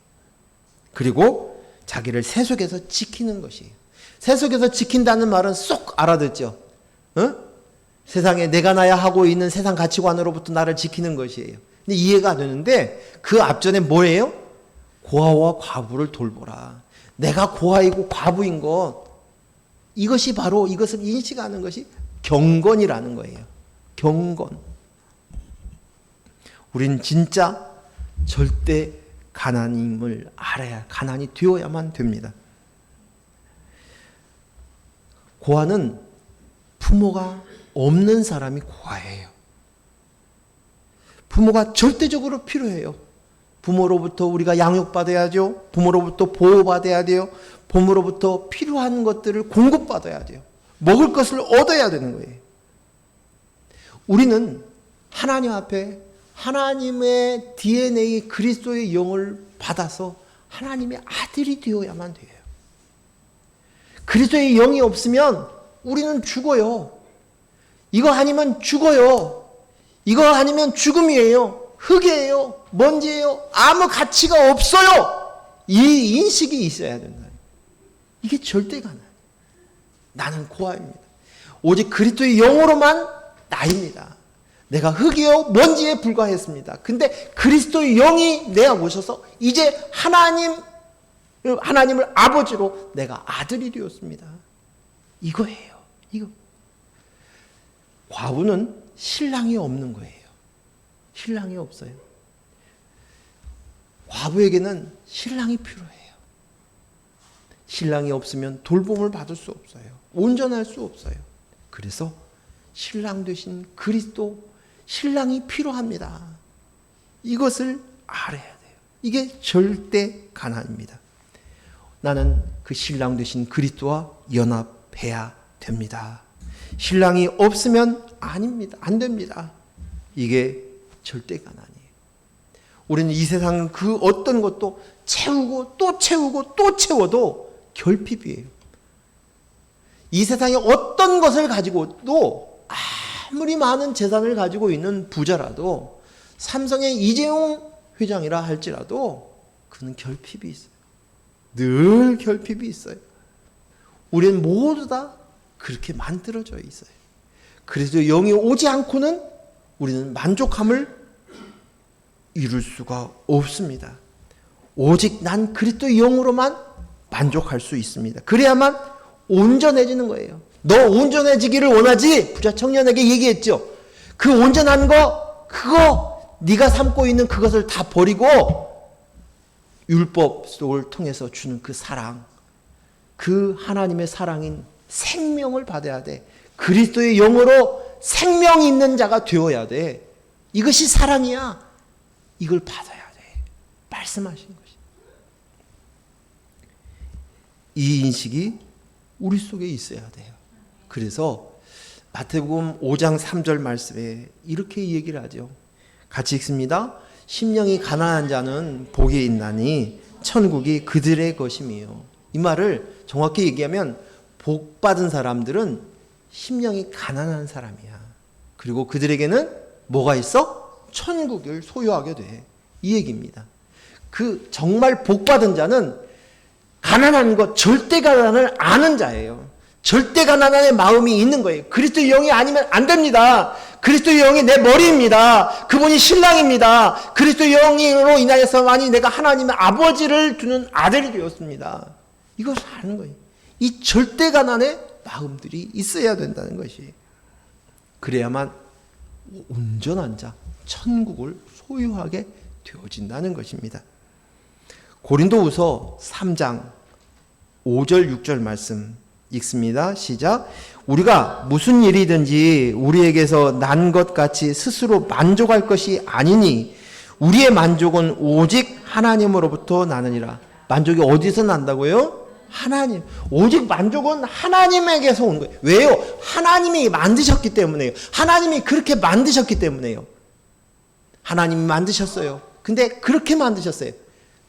그리고 자기를 세속에서 지키는 것이에요. 세속에서 지킨다는 말은 쏙 알아듣죠. 세상에 내가 나야 하고 있는 세상 가치관으로부터 나를 지키는 것이에요. 근데 이해가 되는데 그 앞전에 뭐예요? 고아와 과부를 돌보라. 내가 고아이고 과부인 것, 이것이 바로, 이것을 인식하는 것이 경건이라는 거예요. 경건. 우린 진짜 절대 가난임을 알아야 가난이 되어야만 됩니다. 고아는 부모가 없는 사람이 고아예요. 부모가 절대적으로 필요해요. 부모로부터 우리가 양육받아야죠. 부모로부터 보호받아야 돼요. 부모로부터 필요한 것들을 공급받아야 돼요. 먹을 것을 얻어야 되는 거예요. 우리는 하나님 앞에 하나님의 DNA 그리스도의 영을 받아서 하나님의 아들이 되어야만 돼요. 그리스도의 영이 없으면 우리는 죽어요. 이거 아니면 죽어요. 이거 아니면 죽음이에요. 흙이에요. 먼지예요. 아무 가치가 없어요. 이 인식이 있어야 된다. 이게 절대 가난. 나는 고아입니다. 오직 그리스도의 영으로만 나입니다. 내가 흙이요 먼지에 불과했습니다. 근데 그리스도의 영이 내 안에 오셔서 이제 하나님을 아버지로 내가 아들이 되었습니다. 이거예요. 이거. 과부는 신랑이 없는 거예요. 신랑이 없어요. 과부에게는 신랑이 필요해요. 신랑이 없으면 돌봄을 받을 수 없어요. 온전할 수 없어요. 그래서 신랑 되신 그리스도, 신랑이 필요합니다. 이것을 알아야 돼요. 이게 절대 가난입니다. 나는 그 신랑 되신 그리스도와 연합해야 됩니다. 신랑이 없으면 아닙니다. 안 됩니다. 이게 절대 가난이에요. 우리는 이 세상 그 어떤 것도 채우고 또 채우고 또 채워도 결핍이에요. 이 세상에 어떤 것을 가지고도 아무리 많은 재산을 가지고 있는 부자라도 삼성의 이재용 회장이라 할지라도 그는 결핍이 있어요. 늘 결핍이 있어요. 우리는 모두 다 그렇게 만들어져 있어요. 그래서 영이 오지 않고는 우리는 만족함을 이룰 수가 없습니다. 오직 난 그리스도의 영으로만 만족할 수 있습니다. 그래야만 온전해지는 거예요. 너 온전해지기를 원하지? 부자 청년에게 얘기했죠. 그 온전한 거, 그거 네가 삼고 있는 그것을 다 버리고 율법 속을 통해서 주는 그 사랑, 그 하나님의 사랑인 생명을 받아야 돼. 그리스도의 영으로 생명이 있는 자가 되어야 돼. 이것이 사랑이야. 이걸 받아야 돼. 말씀하신 것이. 이 인식이 우리 속에 있어야 돼요. 그래서 마태복음 5장 3절 말씀에 이렇게 얘기를 하죠. 같이 읽습니다. 심령이 가난한 자는 복이 있나니 천국이 그들의 것임이요. 이 말을 정확히 얘기하면 복 받은 사람들은 심령이 가난한 사람이야. 그리고 그들에게는 뭐가 있어? 천국을 소유하게 돼. 이 얘기입니다. 그 정말 복 받은 자는 가난한 것, 절대 가난을 아는 자예요. 절대 가난의 마음이 있는 거예요. 그리스도의 영이 아니면 안 됩니다. 그리스도의 영이 내 머리입니다. 그분이 신랑입니다. 그리스도의 영으로 인하여서만이 내가 하나님의 아버지를 두는 아들이 되었습니다. 이걸 아는 거예요. 이 절대 가난의 마음들이 있어야 된다는 것이. 그래야만 온전한 자, 천국을 소유하게 되어진다는 것입니다. 고린도후서 3장 5절 6절 말씀 읽습니다. 시작. 우리가 무슨 일이든지 우리에게서 난 것 같이 스스로 만족할 것이 아니니 우리의 만족은 오직 하나님으로부터 나느니라. 만족이 어디서 난다고요? 하나님. 오직 만족은 하나님에게서 온 거예요. 왜요? 하나님이 만드셨기 때문에요. 하나님이 그렇게 만드셨기 때문에요. 하나님이 만드셨어요. 근데 그렇게 만드셨어요.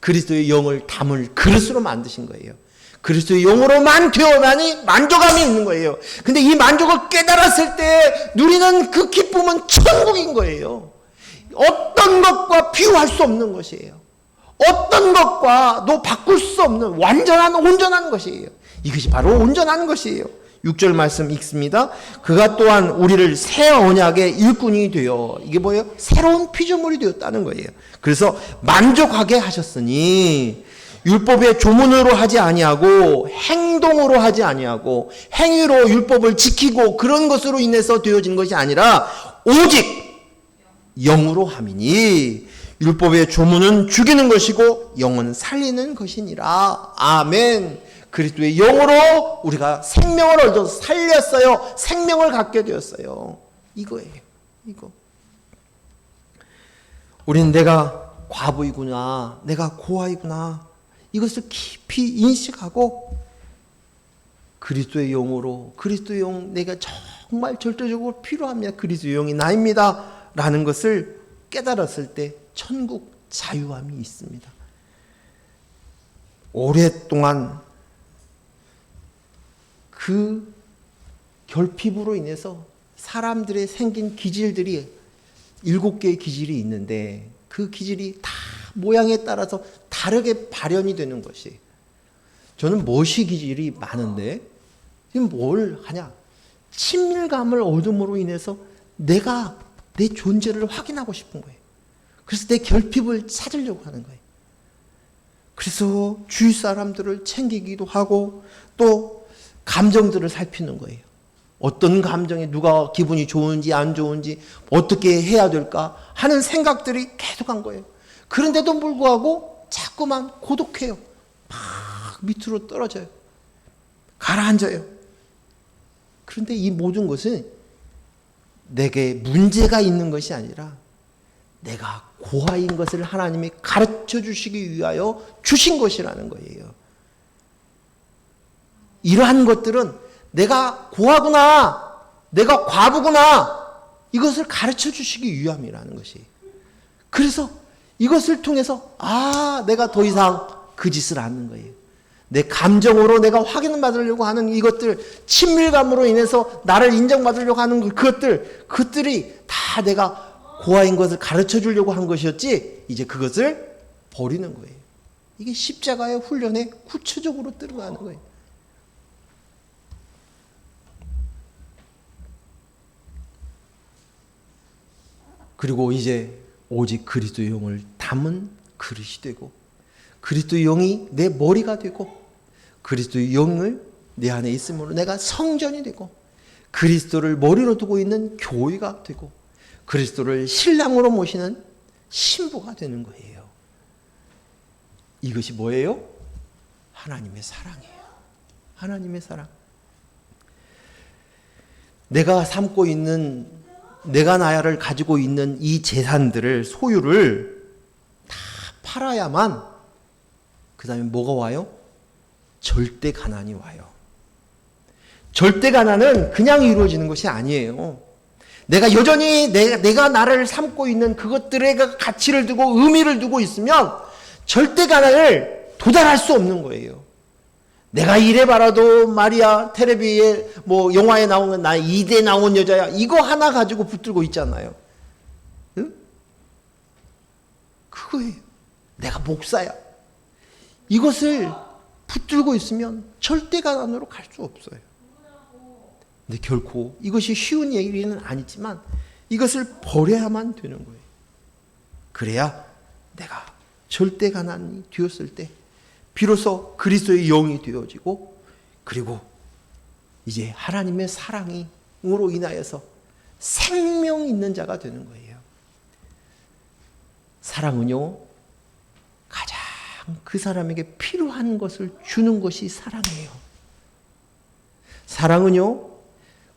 그리스도의 영을 담을 그릇으로 만드신 거예요. 그리스도의 영으로만 되어나니 만족감이 있는 거예요. 근데 이 만족을 깨달았을 때 누리는 그 기쁨은 천국인 거예요. 어떤 것과 비교할 수 없는 것이에요. 어떤 것과도 바꿀 수 없는 완전한 온전한 것이에요. 이것이 바로 온전한 것이에요. 6절 말씀 읽습니다. 그가 또한 우리를 새 언약의 일꾼이 되어, 이게 뭐예요? 새로운 피조물이 되었다는 거예요. 그래서 만족하게 하셨으니 율법의 조문으로 하지 아니하고 행동으로 하지 아니하고 행위로 율법을 지키고 그런 것으로 인해서 되어진 것이 아니라 오직 영으로 함이니 율법의 조문은 죽이는 것이고 영은 살리는 것이니라. 아멘. 그리스도의 영으로 우리가 생명을 얻어서 살렸어요. 생명을 갖게 되었어요. 이거예요. 이거. 우리는 내가 과부이구나, 내가 고아이구나, 이것을 깊이 인식하고 그리스도의 영으로, 그리스도의 영, 내가 정말 절대적으로 필요합니다. 그리스도의 영이 나입니다 라는 것을 깨달았을 때 천국 자유함이 있습니다. 오랫동안 그 결핍으로 인해서 사람들의 생긴 기질들이 7개의 기질이 있는데 그 기질이 다 모양에 따라서 다르게 발현이 되는 것이, 저는 멋이 기질이 많은데 지금 뭘 하냐, 친밀감을 얻음으로 인해서 내가 내 존재를 확인하고 싶은 거예요. 그래서 내 결핍을 찾으려고 하는 거예요. 그래서 주위 사람들을 챙기기도 하고 또 감정들을 살피는 거예요. 어떤 감정에 누가 기분이 좋은지 안 좋은지 어떻게 해야 될까 하는 생각들이 계속한 거예요. 그런데도 불구하고 자꾸만 고독해요. 막 밑으로 떨어져요. 가라앉아요. 그런데 이 모든 것은 내게 문제가 있는 것이 아니라 내가 고아인 것을 하나님이 가르쳐 주시기 위하여 주신 것이라는 거예요. 이러한 것들은 내가 고아구나, 내가 과부구나, 이것을 가르쳐 주시기 위함이라는 것이. 그래서 이것을 통해서 내가 더 이상 그 짓을 안 하는 거예요. 내 감정으로 내가 확인받으려고 하는 이것들, 친밀감으로 인해서 나를 인정받으려고 하는 그것들이 다 내가 고아인 것을 가르쳐 주려고 한 것이었지, 이제 그것을 버리는 거예요. 이게 십자가의 훈련에 구체적으로 들어가는 거예요. 그리고 이제 오직 그리스도의 영을 담은 그릇이 되고, 그리스도의 영이 내 머리가 되고, 그리스도의 영을 내 안에 있음으로 내가 성전이 되고, 그리스도를 머리로 두고 있는 교회가 되고, 그리스도를 신랑으로 모시는 신부가 되는 거예요. 이것이 뭐예요? 하나님의 사랑이에요. 하나님의 사랑. 내가 삼고 있는, 내가 나야를 가지고 있는 이 재산들을, 소유를 다 팔아야만 그 다음에 뭐가 와요? 절대 가난이 와요. 절대 가난은 그냥 이루어지는 것이 아니에요. 내가 여전히 내가 나를 삼고 있는 그것들의 가치를 두고 의미를 두고 있으면 절대 가난을 도달할 수 없는 거예요. 내가 이래봐라도 말이야, 텔레비에 뭐 영화에 나오는 나 2대 나온 여자야, 이거 하나 가지고 붙들고 있잖아요. 응? 그거예요. 내가 목사야. 이것을 붙들고 있으면 절대 가난으로 갈 수 없어요. 근데 결코 이것이 쉬운 얘기는 아니지만 이것을 버려야만 되는 거예요. 그래야 내가 절대 가난이 되었을 때 비로소 그리스도의 영이 되어지고, 그리고 이제 하나님의 사랑으로 인하여서 생명 있는 자가 되는 거예요. 사랑은요, 가장 그 사람에게 필요한 것을 주는 것이 사랑이에요. 사랑은요,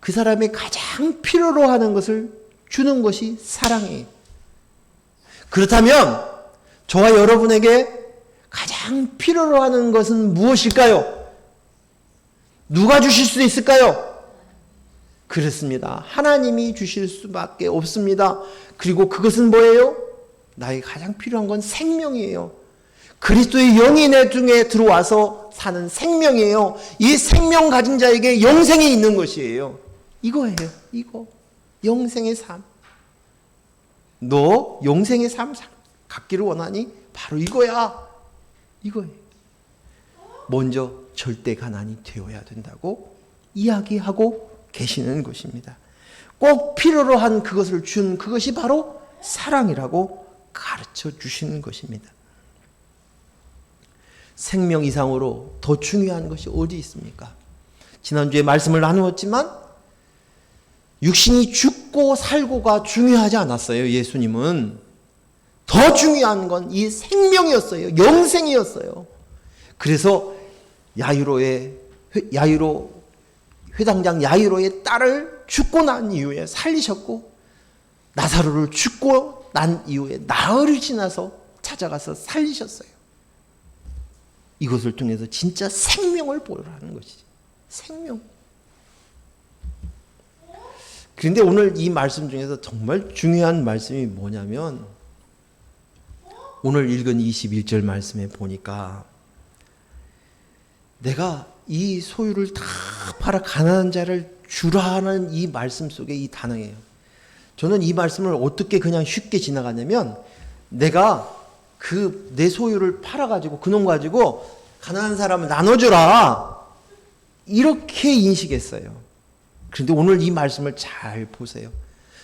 그 사람이 가장 필요로 하는 것을 주는 것이 사랑이에요. 그렇다면 저와 여러분에게 가장 필요로 하는 것은 무엇일까요? 누가 주실 수 있을까요? 그렇습니다. 하나님이 주실 수밖에 없습니다. 그리고 그것은 뭐예요? 나에게 가장 필요한 건 생명이에요. 그리스도의 영이 내 중에 들어와서 사는 생명이에요. 이 생명 가진 자에게 영생이 있는 것이에요. 이거예요. 이거. 영생의 삶. 너 영생의 삶 갖기를 원하니? 바로 이거야. 이거예요. 먼저 절대 가난이 되어야 된다고 이야기하고 계시는 것입니다. 꼭 필요로 한 그것을 준 그것이 바로 사랑이라고 가르쳐 주시는 것입니다. 생명 이상으로 더 중요한 것이 어디 있습니까? 지난주에 말씀을 나누었지만 육신이 죽고 살고가 중요하지 않았어요. 예수님은 더 중요한 건 이 생명이었어요. 영생이었어요. 그래서 야이로 회당장 야이로의 딸을 죽고 난 이후에 살리셨고, 나사로를 죽고 난 이후에 나흘이 지나서 찾아가서 살리셨어요. 이것을 통해서 진짜 생명을 보라는 것이지. 생명. 그런데 오늘 이 말씀 중에서 정말 중요한 말씀이 뭐냐면, 오늘 읽은 21절 말씀에 보니까 내가 이 소유를 다 팔아 가난한 자를 주라 하는 이 말씀 속에 이 단어예요. 저는 이 말씀을 어떻게 그냥 쉽게 지나가냐면, 내가 그 내 소유를 팔아가지고 그놈 가지고 가난한 사람을 나눠주라, 이렇게 인식했어요. 그런데 오늘 이 말씀을 잘 보세요.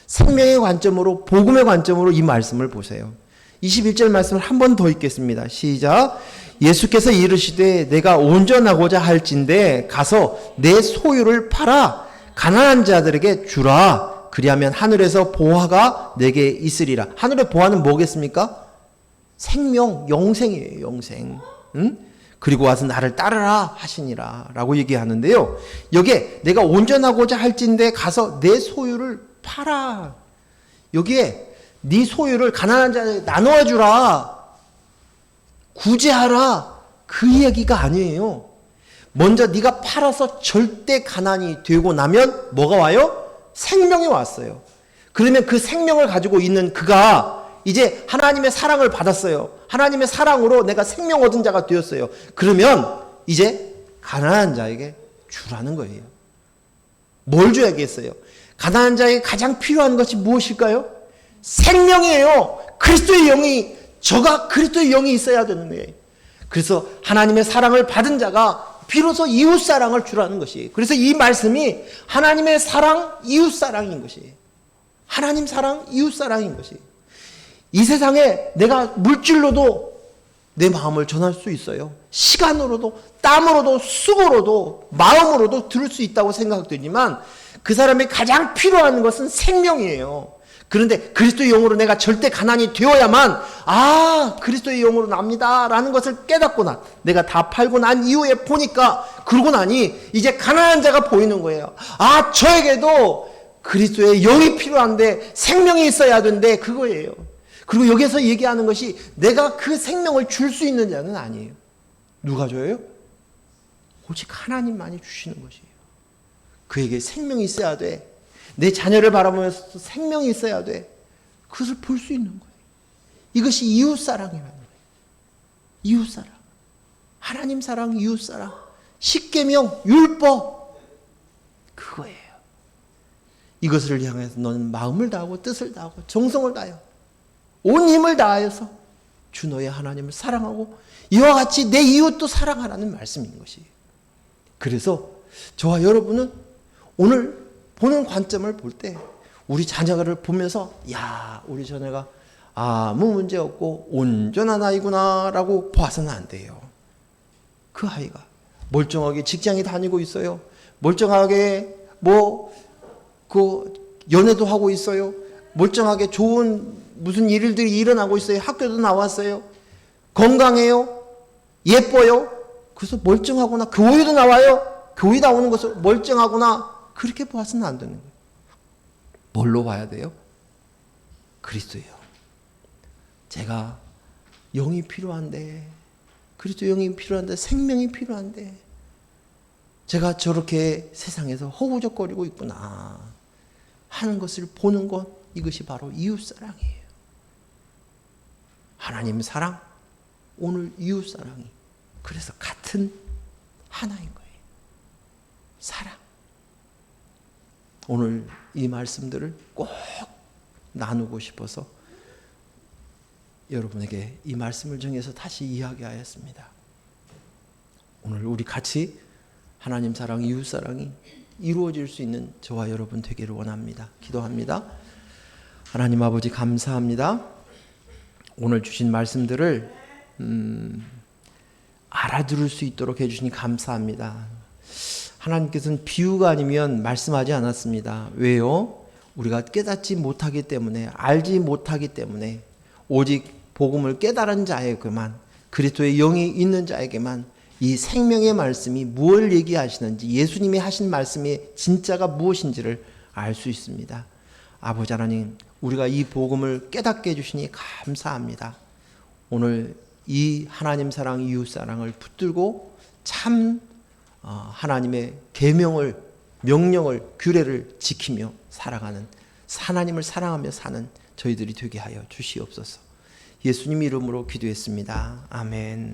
생명의 관점으로, 복음의 관점으로 이 말씀을 보세요. 21절 말씀을 한 번 더 읽겠습니다. 시작. 예수께서 이르시되 내가 온전하고자 할진대 가서 내 소유를 팔아 가난한 자들에게 주라. 그리하면 하늘에서 보화가 내게 있으리라. 하늘의 보화는 뭐겠습니까? 생명, 영생이에요. 영생. 응? 그리고 와서 나를 따르라 하시니라 라고 얘기하는데요. 여기에 내가 온전하고자 할진대 가서 내 소유를 팔아. 여기에 네 소유를 가난한 자에게 나누어 주라, 구제하라, 그 얘기가 아니에요. 먼저 네가 팔아서 절대 가난이 되고 나면 뭐가 와요? 생명이 왔어요. 그러면 그 생명을 가지고 있는 그가 이제 하나님의 사랑을 받았어요. 하나님의 사랑으로 내가 생명 얻은 자가 되었어요. 그러면 이제 가난한 자에게 주라는 거예요. 뭘 줘야겠어요? 가난한 자에게 가장 필요한 것이 무엇일까요? 생명이에요. 그리스도의 영이, 저가 그리스도의 영이 있어야 되는 거예요. 그래서 하나님의 사랑을 받은 자가 비로소 이웃 사랑을 주라는 것이에요. 그래서 이 말씀이 하나님의 사랑, 이웃 사랑인 것이에요. 하나님 사랑, 이웃 사랑인 것이에요. 이 세상에 내가 물질로도 내 마음을 전할 수 있어요. 시간으로도, 땀으로도, 수고로도, 마음으로도 들을 수 있다고 생각되지만, 그 사람이 가장 필요한 것은 생명이에요. 그런데 그리스도의 영으로 내가 절대 가난이 되어야만, 그리스도의 영으로 납니다 라는 것을 깨닫고 내가 다 팔고 난 이후에 보니까, 그러고 나니 이제 가난한 자가 보이는 거예요. 저에게도 그리스도의 영이 필요한데 생명이 있어야 되는데, 그거예요. 그리고 여기서 얘기하는 것이 내가 그 생명을 줄 수 있는 자는 아니에요. 누가 줘요? 오직 하나님만이 주시는 것이에요. 그에게 생명이 있어야 돼. 내 자녀를 바라보면서 생명이 있어야 돼. 그것을 볼 수 있는 거예요. 이것이 이웃사랑이라는 거예요. 이웃사랑. 하나님 사랑, 이웃사랑. 십계명, 율법. 그거예요. 이것을 향해서 너는 마음을 다하고 뜻을 다하고 정성을 다하여 온 힘을 다하여서 주 너의 하나님을 사랑하고 이와 같이 내 이웃도 사랑하라는 말씀인 것이에요. 그래서 저와 여러분은 오늘 보는 관점을 볼 때 우리 자녀를 보면서 우리 자녀가 아무 문제 없고 온전한 아이구나 라고 봐서는 안 돼요. 그 아이가 멀쩡하게 직장에 다니고 있어요. 멀쩡하게 연애도 하고 있어요. 멀쩡하게 좋은 무슨 일들이 일어나고 있어요. 학교도 나왔어요. 건강해요. 예뻐요. 그래서 멀쩡하구나. 교회도 나와요. 교회 나오는 것을 멀쩡하구나. 그렇게 봐서는 안 되는 거예요. 뭘로 봐야 돼요? 그리스도예요. 제가 영이 필요한데, 그리스도 영이 필요한데, 생명이 필요한데, 제가 저렇게 세상에서 허우적거리고 있구나 하는 것을 보는 것, 이것이 바로 이웃사랑이에요. 하나님 사랑, 오늘 이웃사랑이 그래서 같은 하나인 거예요. 사랑. 오늘 이 말씀들을 꼭 나누고 싶어서 여러분에게 이 말씀을 정해서 다시 이야기하였습니다. 오늘 우리 같이 하나님 사랑, 이웃 사랑이 이루어질 수 있는 저와 여러분 되기를 원합니다. 기도합니다. 하나님 아버지 감사합니다. 오늘 주신 말씀들을 알아들을 수 있도록 해주시니 감사합니다. 하나님께서는 비유가 아니면 말씀하지 않았습니다. 왜요? 우리가 깨닫지 못하기 때문에, 알지 못하기 때문에, 오직 복음을 깨달은 자에게만, 그리스도의 영이 있는 자에게만 이 생명의 말씀이 무엇을 얘기하시는지, 예수님이 하신 말씀의 진짜가 무엇인지를 알 수 있습니다. 아버지 하나님, 우리가 이 복음을 깨닫게 해주시니 감사합니다. 오늘 이 하나님 사랑, 이웃 사랑을 붙들고 참 하나님의 계명을, 명령을, 규례를 지키며 살아가는, 하나님을 사랑하며 사는 저희들이 되게 하여 주시옵소서. 예수님 이름으로 기도했습니다. 아멘.